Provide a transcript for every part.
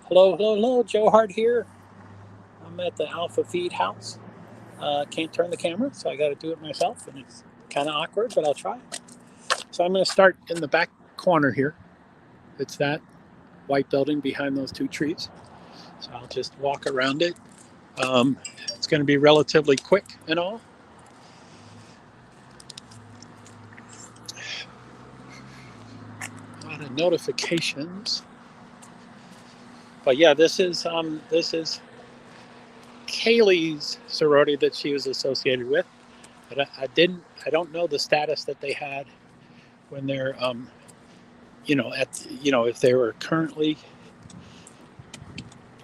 Hello, JoeHart here. I'm at the Alpha Feed house. Can't turn the camera, so I got to do it myself, and it's kind of awkward, but I'll try. So I'm going to start in the back corner here. It's that white building behind those two trees. So I'll just walk around it. Um, it's going to be relatively quick and all. A lot of notifications, but yeah, this is Kaylee's sorority that she was associated with. But I don't know the status that they had when they're if they were currently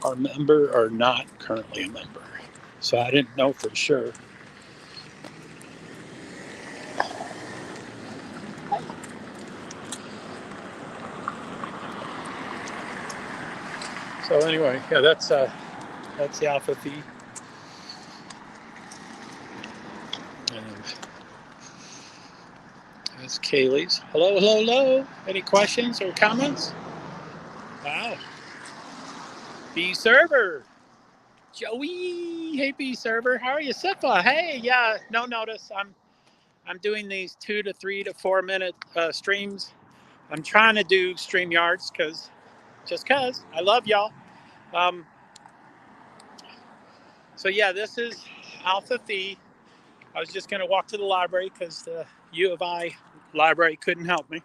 our member or not currently a member. So I didn't know for sure. So anyway, yeah, that's the Alpha Phi, and that's Kaylee's. Hello. Any questions or comments? Wow, B server, Joey. Hey B server, how are you, Sifa? Hey, yeah, no notice. I'm doing these 2 to 3 to 4 minute streams. I'm trying to do StreamYards because I love y'all. Um, so yeah, this is Alpha Phi. I was just going to walk to the library because the U of I library couldn't help me.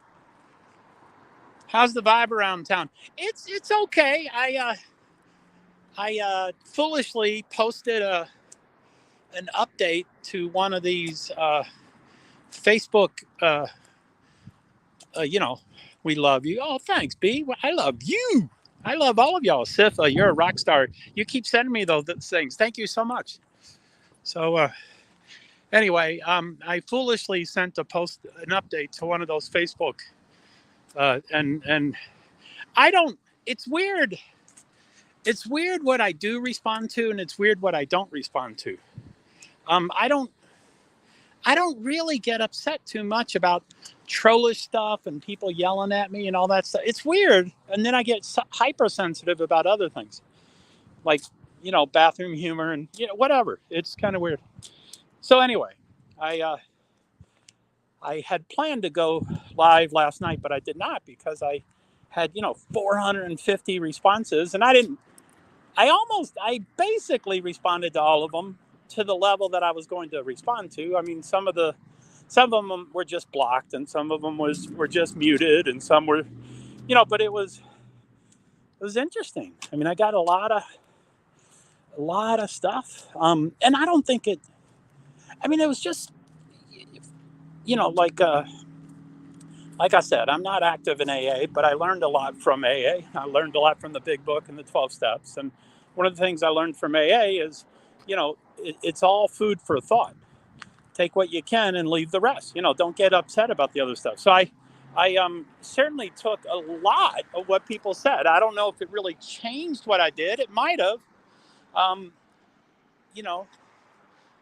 How's the vibe around town? It's okay. I foolishly posted an update to one of these Facebook. You know, we love you. Oh, thanks, B. I love you. I love all of y'all. Sif, you're a rock star. You keep sending me those things. Thank you so much. So anyway, I foolishly sent an update to one of those Facebook, and I don't. It's weird. It's weird what I do respond to, and it's weird what I don't respond to. Um, I don't. I don't really get upset too much about trollish stuff and people yelling at me and all that stuff. It's weird, and then I get hypersensitive about other things, like bathroom humor and whatever. It's kind of weird. So anyway, I uh, I had planned to go live last night, but I did not because I had 450 responses, and I didn't. I basically responded to all of them to the level that I was going to respond to. I mean, some of them were just blocked, and some of them were just muted, and some were, but it was interesting. I mean, I got a lot of stuff, and I don't think it. I mean, it was just, you know, like uh, like I said, I'm not active in AA, but I learned a lot from AA. I learned a lot from the Big Book and the 12 Steps, and one of the things I learned from AA is, it's all food for thought. Take what you can and leave the rest. Don't get upset about the other stuff. So I certainly took a lot of what people said. I don't know if it really changed what I did. It might have. Um, you know,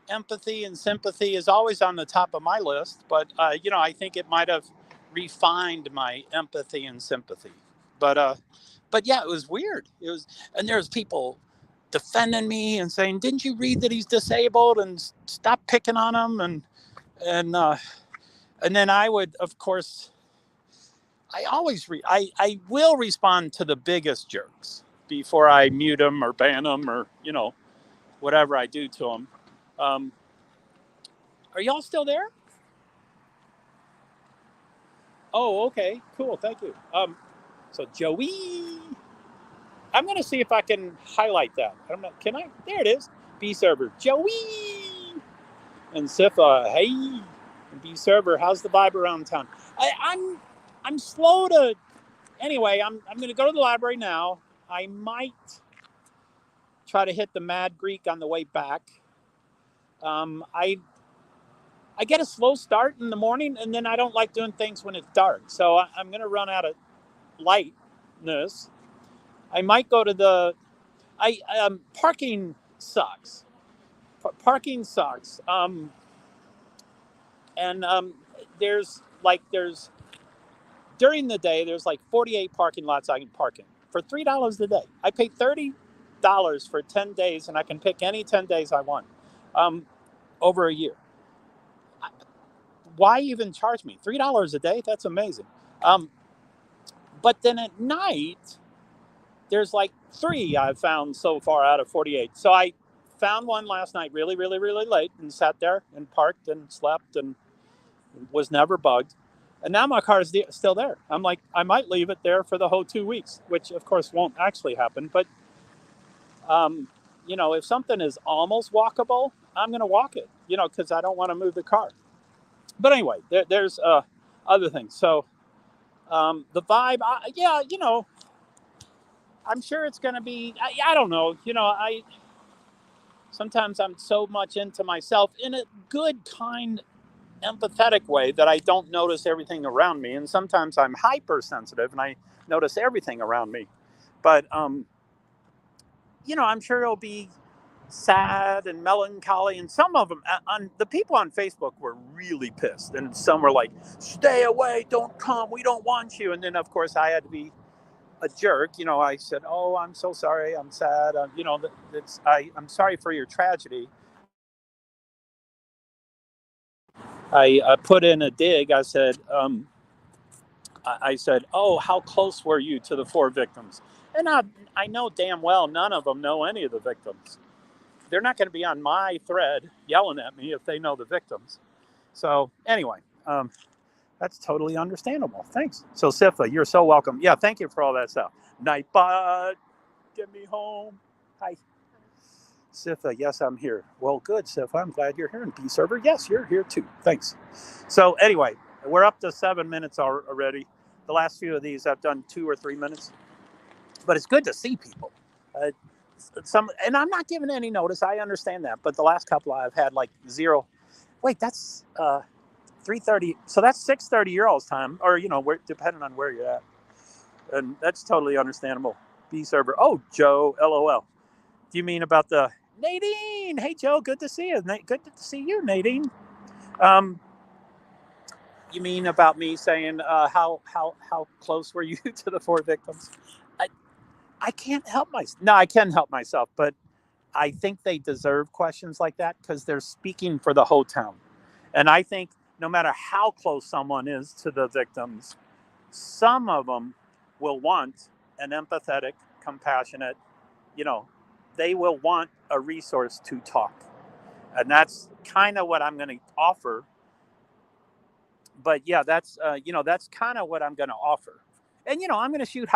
Empathy and sympathy is always on the top of my list, but I think it might have refined my empathy and sympathy. But yeah, it was weird. And there's people defending me and saying, "Didn't you read that he's disabled and stop picking on him?" And then I would, of course, I will respond to the biggest jerks before I mute them or ban them or whatever I do to them. Um, are y'all still there? Oh, okay, cool, thank you. So Joey, I'm gonna see if I can highlight that. I don't know. Can I? There it is. B server, Joey, and Sifa. Hey, and B server. How's the vibe around town? I'm slow to. Anyway, I'm gonna go to the library now. I might try to hit the Mad Greek on the way back. I get a slow start in the morning, and then I don't like doing things when it's dark. So I'm gonna run out of lightness. I might go to the. Parking sucks. Parking sucks. And there's during the day there's like 48 parking lots I can park in for $3 a day. I pay $30 for 10 days, and I can pick any 10 days I want over a year. Why even charge me $3 a day? That's amazing. But then at night, there's like 3 I've found so far out of 48. So I found one last night really, really, really late and sat there and parked and slept and was never bugged. And now my car is still there. I'm like, I might leave it there for the whole 2 weeks, which of course won't actually happen. But, if something is almost walkable, I'm going to walk it, because I don't want to move the car. But anyway, there's other things. So the vibe, I'm sure it's going to be, I don't know, sometimes I'm so much into myself in a good, kind, empathetic way that I don't notice everything around me. And sometimes I'm hypersensitive and I notice everything around me. But, I'm sure it'll be sad and melancholy. And some of them, the people on Facebook were really pissed. And some were like, stay away, don't come, we don't want you. And then, of course, I had to be a jerk. I said, oh, I'm so sorry, I'm sad. I'm sorry for your tragedy. I put in a dig. I said, oh, how close were you to the 4 victims? And I know damn well none of them know any of the victims. They're not going to be on my thread yelling at me if they know the victims. So anyway, that's totally understandable. Thanks. So Sifa, you're so welcome. Yeah, thank you for all that stuff. Nightbot, get me home. Hi. Sifa, yes, I'm here. Well, good, Sifa. I'm glad you're here. And B server, yes, you're here too. Thanks. So anyway, we're up to 7 minutes already. The last few of these I've done 2 or 3 minutes, but it's good to see people. And I'm not giving any notice. I understand that, but the last couple I've had like 0. Wait, that's 3:30. So that's 6:30 your all's time, or depending on where you're at, and that's totally understandable. B server. Oh, Joe, LOL. Do you mean about the Nadine? Hey, Joe, good to see you. Good to see you, Nadine. You mean about me saying how close were you to the 4 victims? I can't help myself. No, I can help myself, but I think they deserve questions like that because they're speaking for the whole town. And I think no matter how close someone is to the victims, some of them will want an empathetic, compassionate, they will want a resource to talk. And that's kind of what I'm going to offer. But yeah, that's kind of what I'm going to offer. And, I'm going to shoot,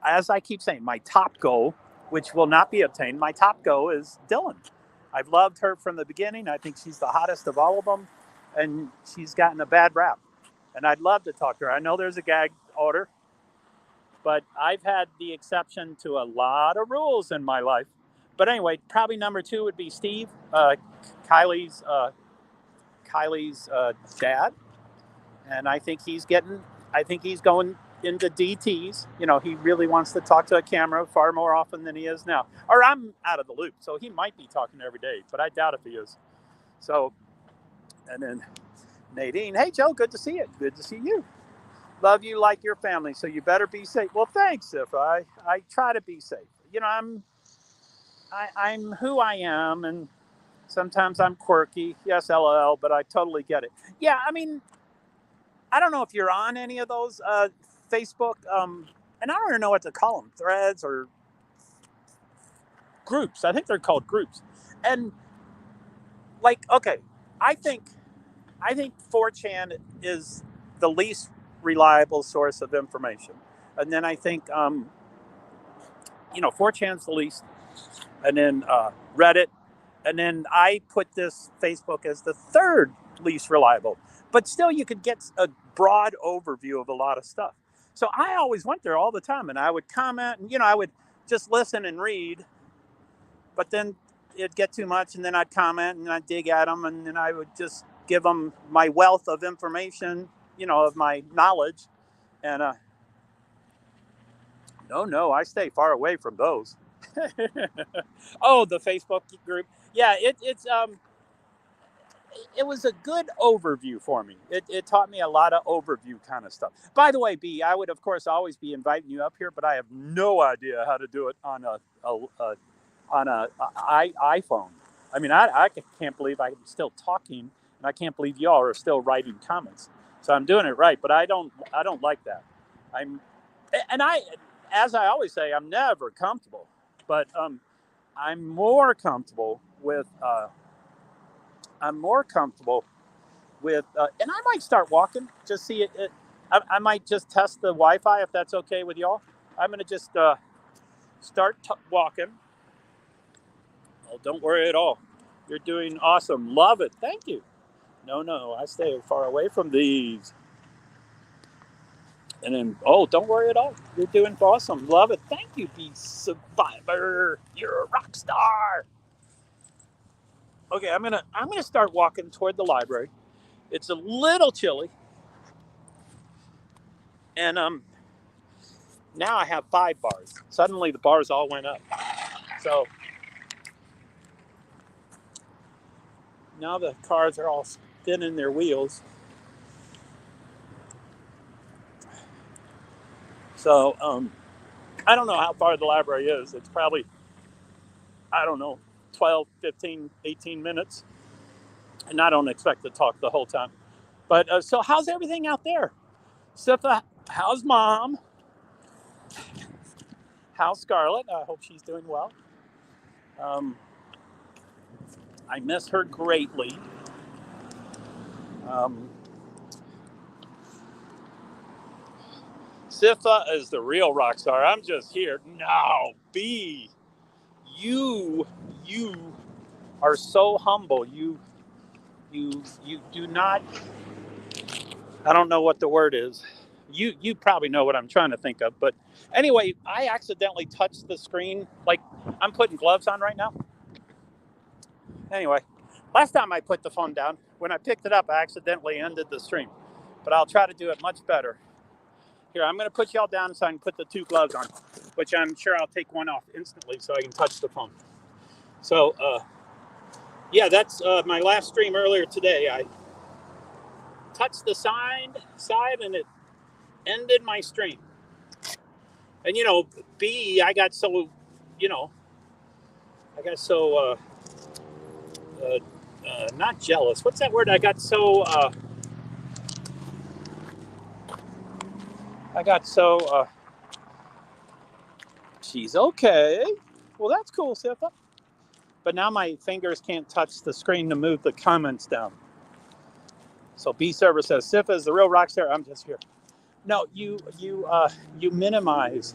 as I keep saying, my top goal, which will not be obtained, my top goal is Dylan. I've loved her from the beginning. I think she's the hottest of all of them. And she's gotten a bad rap. And I'd love to talk to her. I know there's a gag order, but I've had the exception to a lot of rules in my life. But anyway, probably number 2 would be Steve, Kylie's dad. And I think he's going into DTs. He really wants to talk to a camera far more often than he is now. Or I'm out of the loop, so he might be talking every day, but I doubt if he is. So, and then Nadine, hey, Joe, good to see you. Good to see you. Love you like your family, so you better be safe. Well, thanks, if I try to be safe. I'm who I am, and sometimes I'm quirky. Yes, LOL, but I totally get it. Yeah, I mean, I don't know if you're on any of those Facebook, and I don't even know what to call them, threads or groups. I think they're called groups. And like, okay, I think 4chan is the least reliable source of information. And then I think, 4chan's the least. And then Reddit. And then I put this Facebook as the 3rd least reliable. But still, you could get a broad overview of a lot of stuff. So I always went there all the time. And I would comment. And, I would just listen and read. But then it'd get too much. And then I'd comment. And I'd dig at them. And then I would just give them my wealth of information, of my knowledge. And no, I stay far away from those. Oh, the Facebook group. Yeah, it's it was a good overview for me. It taught me a lot of overview kind of stuff. By the way, B, I would of course always be inviting you up here, but I have no idea how to do it on a iPhone. I mean, I can't believe I'm still talking, and I can't believe y'all are still writing comments. So I'm doing it right, but I don't like that. I'm and I as I always say, I'm never comfortable, but I'm more comfortable with I'm more comfortable with, and I might start walking. Just see it. I might just test the Wi-Fi if that's okay with y'all. I'm gonna just start walking. Oh, don't worry at all. You're doing awesome. Love it. Thank you. No, I stay far away from these. And then, oh, don't worry at all. You're doing awesome. Love it. Thank you, Be Survivor. You're a rock star. Okay, I'm gonna start walking toward the library. It's a little chilly, and now I have 5 bars. Suddenly the bars all went up. So now the cars are all spinning their wheels. So I don't know how far the library is. It's probably, I don't know, 12, 15, 18 minutes. And I don't expect to talk the whole time. But so how's everything out there? Sifa, how's mom? How's Scarlett? I hope she's doing well. Um, I miss her greatly. Um, Sifa is the real rock star. I'm just here. No, B, you are so humble. You do not. I don't know what the word is. You probably know what I'm trying to think of. But anyway, I accidentally touched the screen. Like I'm putting gloves on right now. Anyway, last time I put the phone down, when I picked it up, I accidentally ended the stream. But I'll try to do it much better. Here, I'm going to put y'all down so I can put the 2 gloves on, which I'm sure I'll take one off instantly so I can touch the phone. So, yeah, that's my last stream earlier today. I touched the side and it ended my stream. And, B, I got so, not jealous. What's that word? I got so, she's okay. Well, that's cool, Sifa. But now my fingers can't touch the screen to move the comments down. So B Server says, Sifa is the real rock star. I'm just here. No, you minimize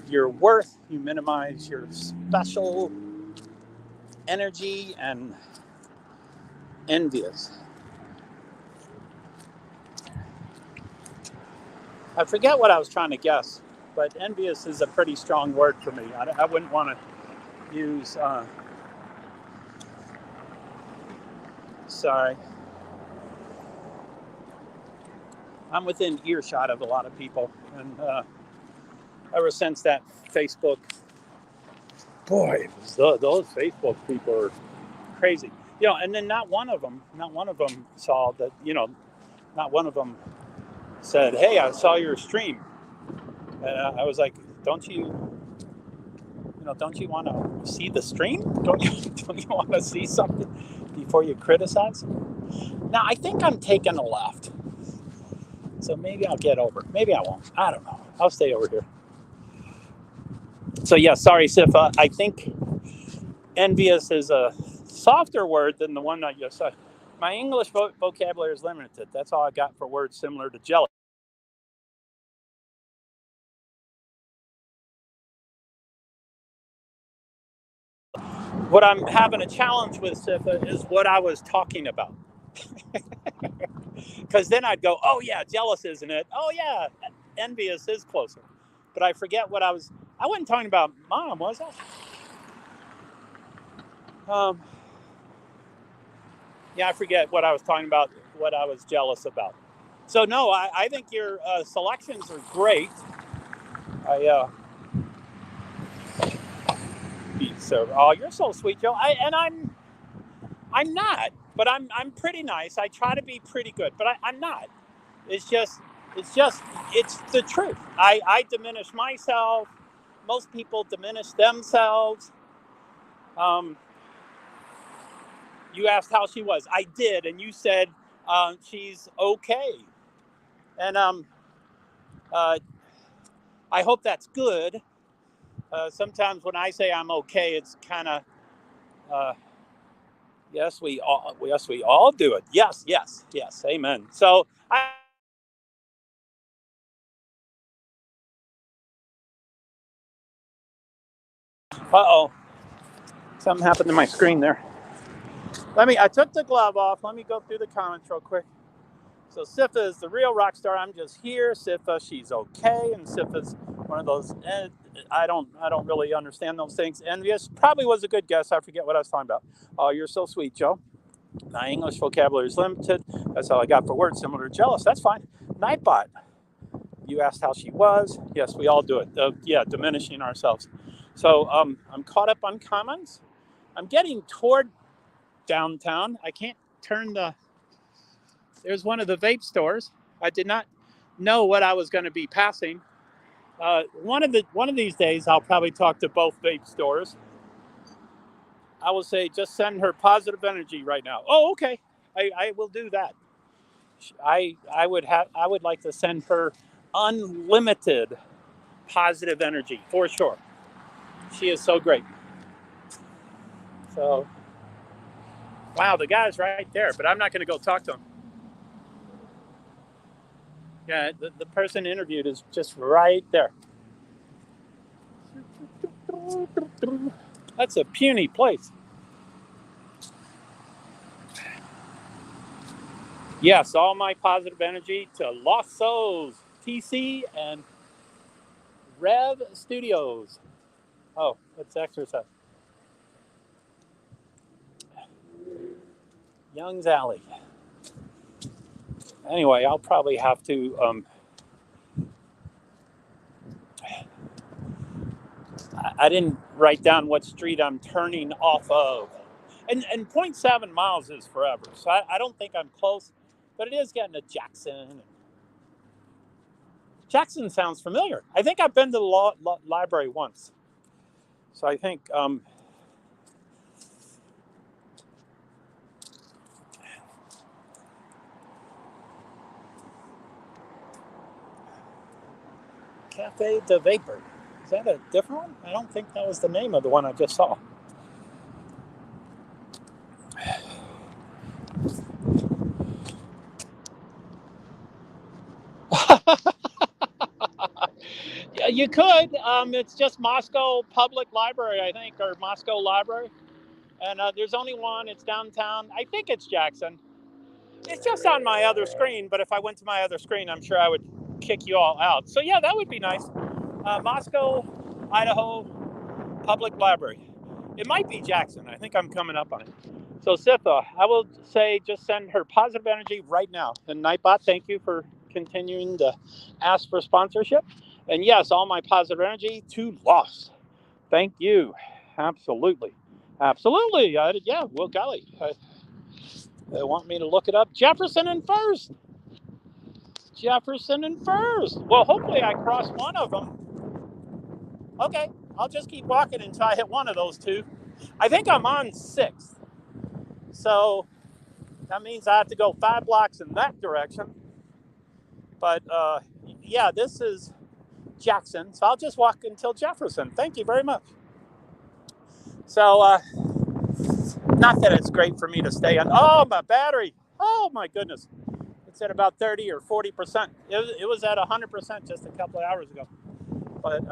your worth. You minimize your special energy and envious. I forget what I was trying to guess, but envious is a pretty strong word for me. I wouldn't want to use. Sorry. I'm within earshot of a lot of people, and ever since that Facebook, boy, those Facebook people are crazy. And then not one of them saw that. Not one of them said, "Hey, I saw your stream," and I was like, "Don't you want to see the stream? Don't you want to see something before you criticize?" Now I think I'm taking a left. So maybe I'll get over. Maybe I won't. I don't know. I'll stay over here. So yeah, sorry, Sifa. I think envious is a softer word than the one that you said. My English vocabulary is limited. That's all I got for words similar to jealous. What I'm having a challenge with, Sifa, is what I was talking about. Because then I'd go, oh yeah, jealous, isn't it? Oh yeah, envious is closer. But I forget what I wasn't talking about mom, was I? Yeah, I forget what I was talking about, what I was jealous about. So no, I think your selections are great. So, oh, you're so sweet, Joe. I'm not, but I'm pretty nice. I try to be pretty good, but I'm not. It's just it's the truth. I diminish myself. Most people diminish themselves. Um, you asked how she was. I did, and you said she's okay. And uh, I hope that's good. Sometimes when I say I'm okay, it's kind of uh, yes, we all do it. Yes, yes, yes. Amen. So uh-oh, something happened to my screen there. I took the glove off. Let me go through the comments real quick. So Sifa is the real rock star. I'm just here. Sifa, she's okay, and Sifa's one of those. I don't really understand those things. Envious probably was a good guess. I forget what I was talking about. Oh, you're so sweet, Joe. My English vocabulary is limited. That's all I got for words similar to jealous. That's fine. Nightbot. You asked how she was. Yes, we all do it. Yeah, diminishing ourselves. So I'm caught up on comments. I'm getting toward downtown. I can't turn the. There's one of the vape stores. I did not know what I was going to be passing. One of these days, I'll probably talk to both vape stores. I will say, just send her positive energy right now. Oh, okay. I will do that. I would like to send her unlimited positive energy for sure. She is so great. So, wow, the guy's right there, but I'm not going to go talk to him. Yeah, the person interviewed is just right there. That's a puny place. Yes, all my positive energy to Los Souls, TC, and Rev Studios. Oh, let's exercise. Young's Alley. Anyway, I'll probably have to. I didn't write down what street I'm turning off of. And 0.7 miles is forever. So I don't think I'm close, but it is getting to Jackson. Jackson sounds familiar. I think I've been to the library once. So I think Cafe de Vapor. Is that a different one? I don't think that was the name of the one I just saw. Yeah, you could. It's just Moscow Public Library, I think, or Moscow Library. And there's only one. It's downtown. I think it's Jackson. It's just on my other screen, but if I went to my other screen, I'm sure I would kick you all out. So yeah, that would be nice. Moscow, Idaho Public Library. It might be Jackson. I think I'm coming up on it. So Sitha, I will say just send her positive energy right now. And Nightbot, thank you for continuing to ask for sponsorship. And yes, all my positive energy to Loss. Thank you. Absolutely. Absolutely. Yeah, well, golly. They want me to look it up. Jefferson and First. Jefferson and First. Well, hopefully I cross one of them. Okay, I'll just keep walking until I hit one of those two. I think I'm on 6th. So that means I have to go 5 blocks in that direction. But yeah, this is Jackson. So I'll just walk until Jefferson. Thank you very much. So, not that it's great for me to stay on. Oh, my battery. Oh, my goodness. It's at about 30 or 40%. It was at 100% just a couple of hours ago. But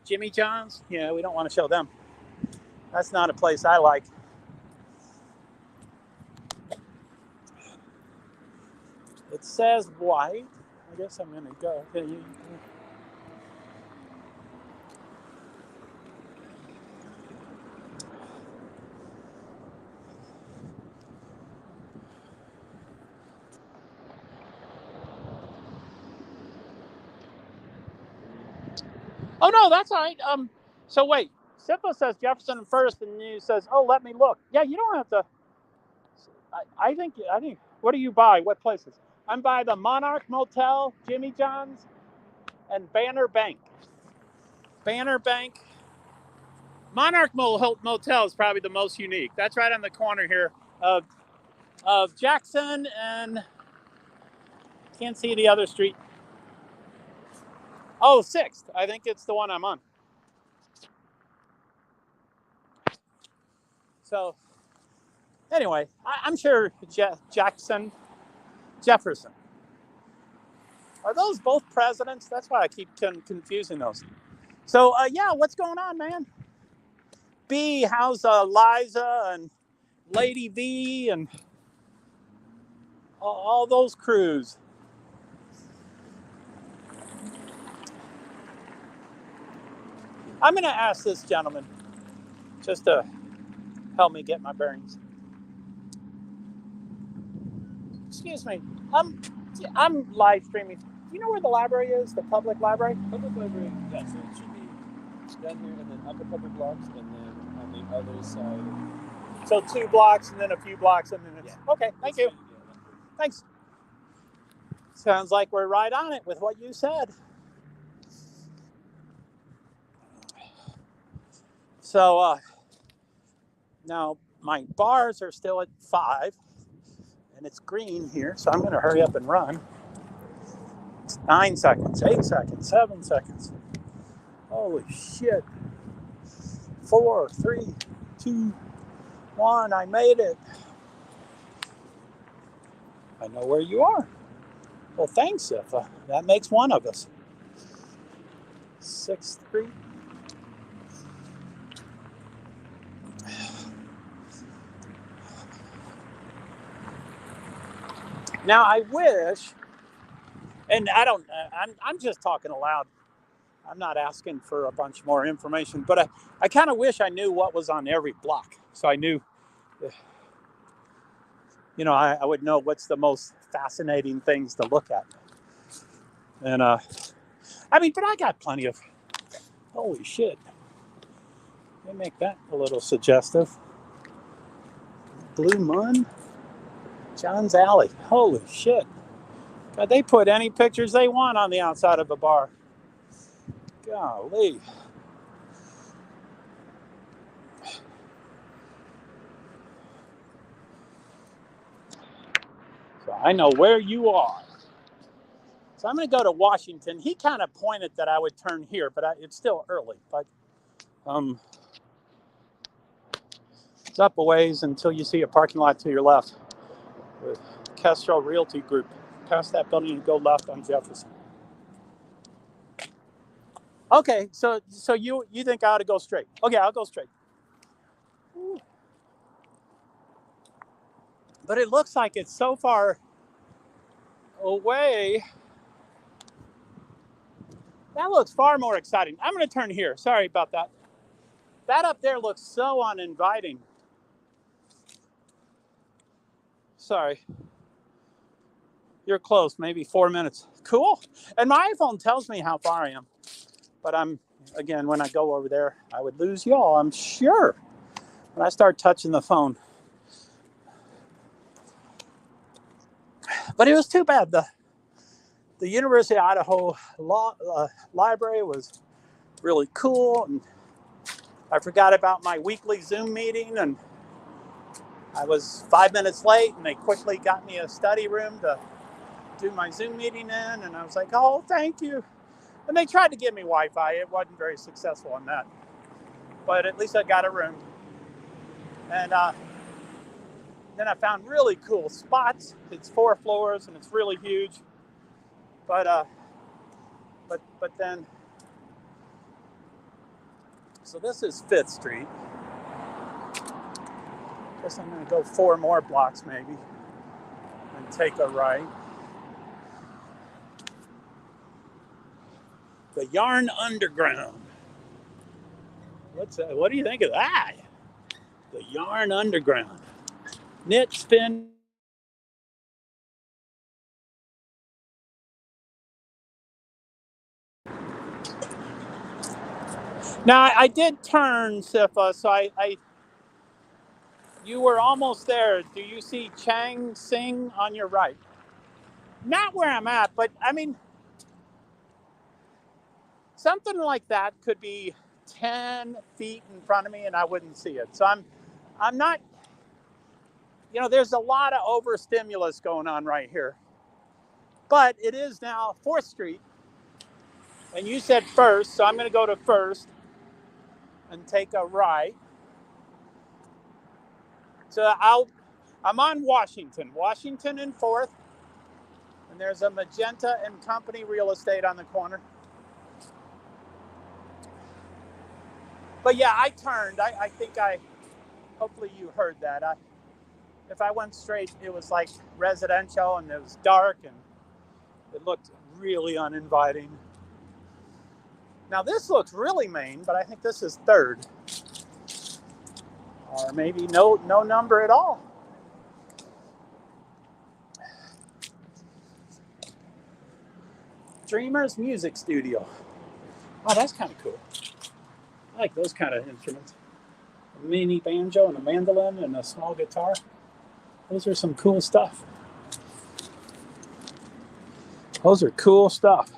Jimmy John's, yeah, we don't want to show them. That's not a place I like. It says white. I guess I'm going to go. Oh, no, that's all right. So wait. Sipa says Jefferson First, and you says, oh, let me look. Yeah, you don't have to. I think, what do you buy? What places? I'm by the Monarch Motel, Jimmy John's, and Banner Bank. Banner Bank. Monarch Motel is probably the most unique. That's right on the corner here of, Jackson and can't see the other street. Oh, 6th. I think it's the one I'm on. So, anyway, I'm sure Jackson, Jefferson. Are those both presidents? That's why I keep confusing those. So, yeah, what's going on, man? B, how's Liza and Lady V and all those crews? I'm going to ask this gentleman just to help me get my bearings. Excuse me. I'm live streaming. Do you know where the library is? The public library? Public library, yeah, so it should be down here and then up a couple blocks and then on the other side. So 2 blocks and then a few blocks and then it's... Yeah. Okay, thank you. Thanks. Sounds like we're right on it with what you said. So, now my bars are still at 5 and it's green here, so I'm going to hurry up and run. It's 9 seconds, 8 seconds, 7 seconds. Holy shit. 4, 3, 2, 1. I made it. I know where you are. Well, thanks, if that makes one of us. 6th Street. Now, I wish, and I'm just talking aloud. I'm not asking for a bunch more information, but I kind of wish I knew what was on every block. So I knew, I would know what's the most fascinating things to look at. And, but I got plenty of, holy shit. They make that a little suggestive. Blue Mun, John's Alley. Holy shit. God, they put any pictures they want on the outside of a bar. Golly. So I know where you are. So I'm going to go to Washington. He kind of pointed that I would turn here, but it's still early. But it's up a ways until you see a parking lot to your left. With Kestrel Realty Group. Past that building and go left on Jefferson. Okay, so you think I ought to go straight? Okay, I'll go straight. Ooh. But it looks like it's so far away. That looks far more exciting. I'm going to turn here. Sorry about that. That up there looks so uninviting. Sorry. You're close, maybe 4 minutes. Cool. And my iPhone tells me how far I am. But again, when I go over there, I would lose y'all, I'm sure. When I start touching the phone. But it was too bad. The University of Idaho library was really cool. And I forgot about my weekly Zoom meeting. And I was 5 minutes late. And they quickly got me a study room to do my Zoom meeting in. And I was like, oh, thank you. And they tried to give me Wi-Fi. It wasn't very successful on that. But at least I got a room. And then I found really cool spots. It's 4 floors and it's really huge. But then, so this is 5th Street. Guess I'm going to go 4 more blocks maybe and take a right. The Yarn Underground. What do you think of that? The Yarn Underground. Knit, spin. Now I did turn, Sifa, so You were almost there. Do you see Chang Sing on your right? Not where I'm at, but I mean, something like that could be 10 feet in front of me and I wouldn't see it. So I'm not, there's a lot of overstimulus going on right here. But it is now 4th Street. And you said First, so I'm going to go to First and take a right. So I'm on Washington and 4th. And there's a Magenta and Company real estate on the corner. But yeah, I turned. I think hopefully you heard that. If I went straight, it was like residential and it was dark and it looked really uninviting. Now this looks really main, but I think this is 3rd. Or maybe no number at all. Dreamers Music Studio. Oh, that's kind of cool. I like those kind of instruments. A mini banjo and a mandolin and a small guitar. Those are some cool stuff. Those are cool stuff.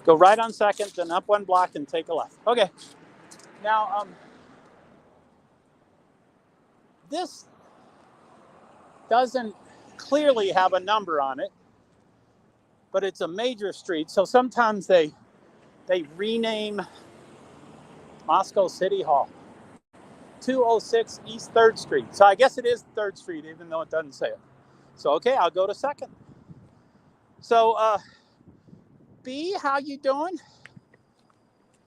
Go right on 2nd, then up 1 block and take a left. Okay. Now, this doesn't clearly have a number on it, but it's a major street. So sometimes they rename Moscow City Hall. 206 East 3rd Street. So I guess it is 3rd Street, even though it doesn't say it. So, okay, I'll go to 2nd. So, B, how you doing?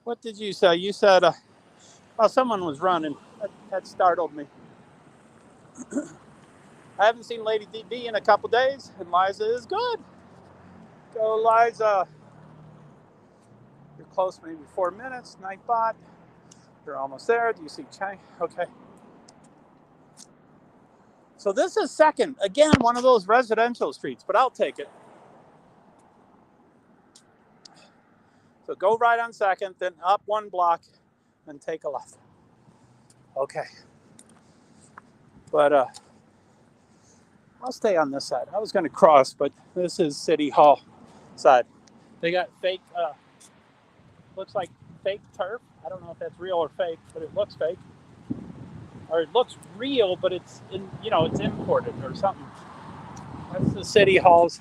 What did you say? You said, someone was running. That startled me. I haven't seen Lady D in a couple days, and Liza is good. Go, Liza. You're close, maybe 4 minutes. Nightbot. You're almost there. Do you see Chang? Okay. So this is 2nd. Again, one of those residential streets, but I'll take it. So go right on 2nd, then up 1 block and take a left. Okay. But I'll stay on this side. I was going to cross, but this is City Hall side. They got fake, looks like fake turf. I don't know if that's real or fake, but it looks fake. Or it looks real, but it's it's imported or something. That's the City Halls.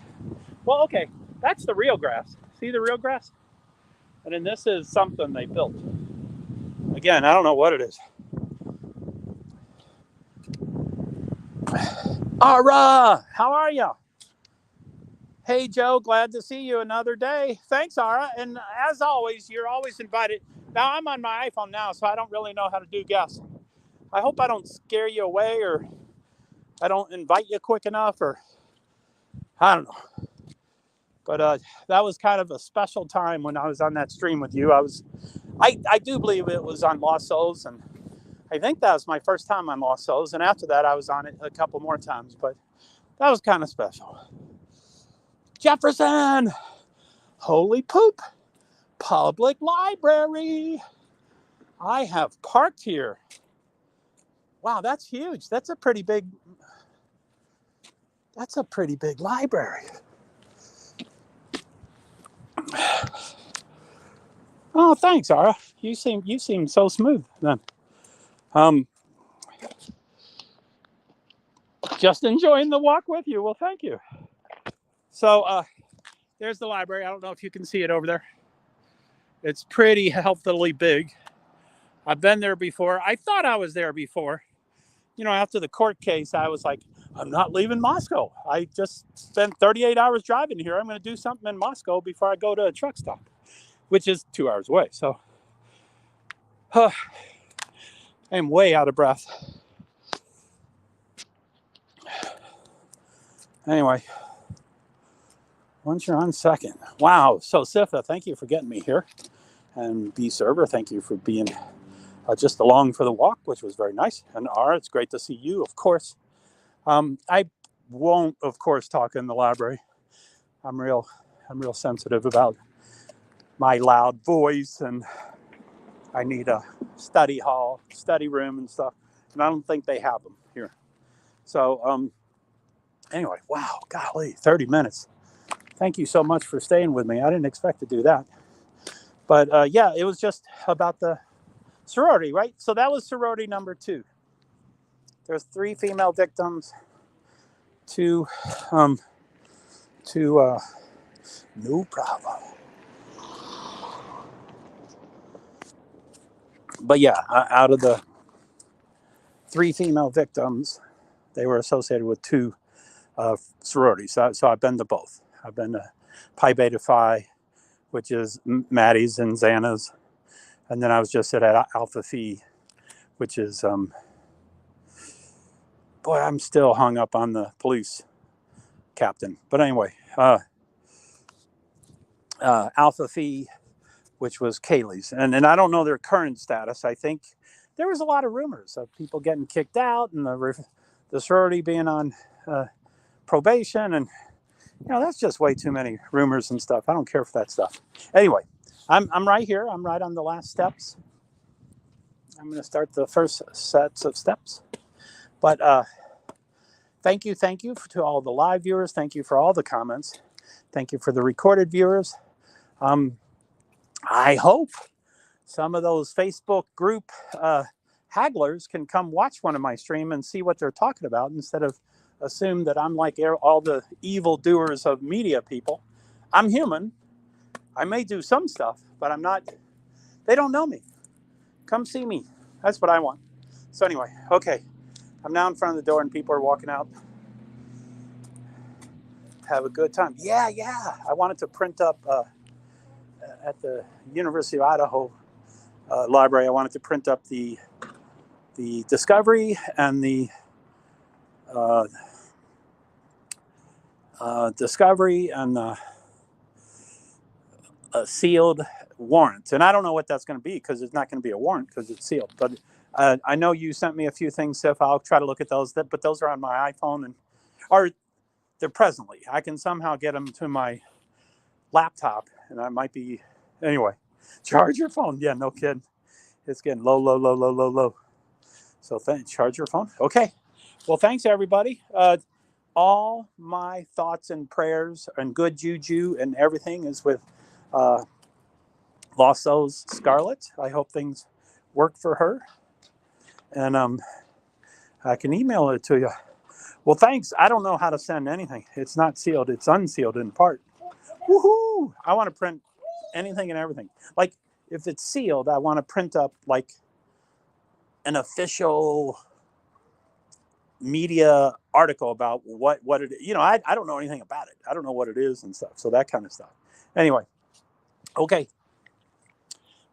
Well, okay, that's the real grass. See the real grass? And then this is something they built. Again, I don't know what it is. Ara, how are you? Hey, Joe, glad to see you another day. Thanks, Ara. And as always, you're always invited. Now, I'm on my iPhone now, so I don't really know how to do guests. I hope I don't scare you away or I don't invite you quick enough or I don't know. But that was kind of a special time when I was on that stream with you. I do believe it was on Lost Souls, and I think that was my first time on Lost Souls. And after that, I was on it a couple more times, but that was kind of special. Jefferson, holy poop, public library. I have parked here. Wow, that's huge. That's a pretty big library. Oh, thanks, Ara. You seem so smooth then. Just enjoying the walk with you. Well, thank you. So there's the library. I don't know if you can see it over there. It's pretty healthily big. I've been there before. I thought I was there before. After the court case, I was like, I'm not leaving Moscow. I just spent 38 hours driving here. I'm going to do something in Moscow before I go to a truck stop, which is 2 hours away. So I'm way out of breath. Anyway, once you're on 2nd. Wow. So Sifa, thank you for getting me here. And B Server, thank you for being just along for the walk, which was very nice. And R, it's great to see you, of course. I won't, of course, talk in the library. I'm real sensitive about my loud voice and I need a study hall, study room and stuff. And I don't think they have them here. So anyway, wow, golly, 30 minutes. Thank you so much for staying with me. I didn't expect to do that. But yeah, it was just about the sorority, right? So that was sorority number 2. There's 3 female victims, 2, no problem. But yeah, out of the 3 female victims, they were associated with 2 sororities. So I've been to both. I've been to Pi Beta Phi, which is Maddie's and Xana's. And then I was just at Alpha Phi, which is, boy, I'm still hung up on the police captain. But anyway, Alpha Phi, which was Kaylee's. And I don't know their current status. I think there was a lot of rumors of people getting kicked out and the sorority being on probation. And, that's just way too many rumors and stuff. I don't care for that stuff. Anyway, I'm right here. I'm right on the last steps. I'm going to start the first sets of steps. But thank you to all the live viewers. Thank you for all the comments. Thank you for the recorded viewers. I hope some of those Facebook group hagglers can come watch one of my stream and see what they're talking about instead of assume that I'm like all the evil doers of media people. I'm human. I may do some stuff, but I'm not. They don't know me. Come see me. That's what I want. So anyway, okay. I'm now in front of the door and people are walking out. Have a good time. Yeah. I wanted to print up at the University of Idaho library. I wanted to print up the discovery and the sealed warrant. And I don't know what that's going to be because it's not going to be a warrant because it's sealed. But I know you sent me a few things, Sif. I'll try to look at those. But those are on my iPhone or they're presently. I can somehow get them to my laptop, and I might be anyway. Charge your phone. Yeah, no kidding. It's getting low. So charge your phone. Okay. Well, thanks everybody. All my thoughts and prayers and good juju and everything is with Lost Souls Scarlet. I hope things work for her, and I can email it to you. Well, thanks. I don't know how to send anything. It's not sealed. It's unsealed in part. Woohoo! I want to print anything and everything. Like, if it's sealed, I want to print up, like, an official media article about what it is. I don't know anything about it. I don't know what it is and stuff. So that kind of stuff. Anyway, okay.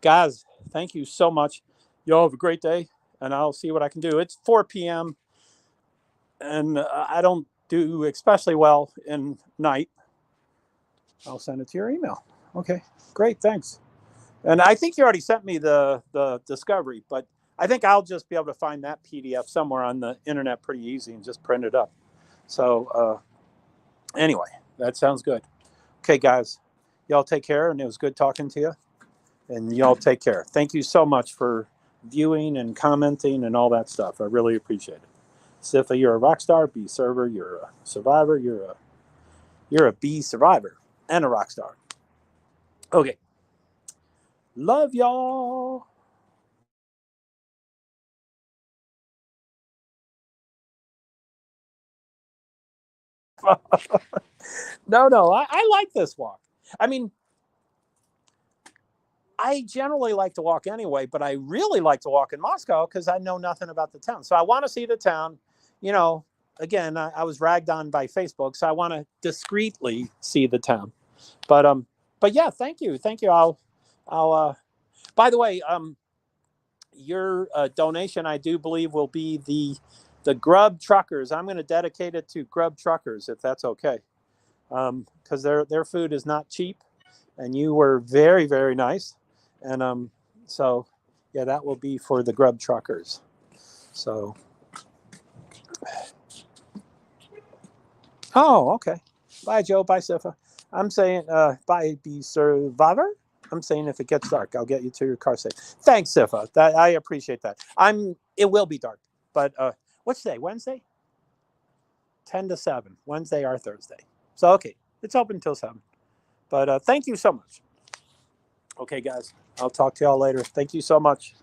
Guys, thank you so much. Y'all have a great day, and I'll see what I can do. It's 4 p.m., and I don't do especially well in night. I'll send it to your email. Okay, great, thanks. And I think you already sent me the discovery, but I think I'll just be able to find that PDF somewhere on the internet pretty easy and just print it up. So anyway, that sounds good. Okay, guys, y'all take care, and it was good talking to you. And y'all take care. Thank you so much for viewing and commenting and all that stuff. I really appreciate it. Sifa, you're a rock star. B server, you're a survivor. You're a B survivor and a rock star. Okay. Love y'all. No. I like this walk. I mean, I generally like to walk anyway, but I really like to walk in Moscow because I know nothing about the town. So I want to see the town. Again, I was ragged on by Facebook, so I want to discreetly see the town. But yeah, thank you. I'll. By the way, your donation, I do believe, will be the Grub Truckers. I'm going to dedicate it to Grub Truckers, if that's okay, because their food is not cheap, and you were very, very nice, and so yeah, that will be for the Grub Truckers. So, oh, okay. Bye, Joe. Bye, Sifa. I'm saying bye, be survivor. I'm saying if it gets dark, I'll get you to your car safe. Thanks, Sifa. I appreciate that. It will be dark, but what's today? Wednesday? 10 to 7. Wednesday or Thursday. So okay, it's open till 7. But thank you so much. Okay, guys, I'll talk to y'all later. Thank you so much.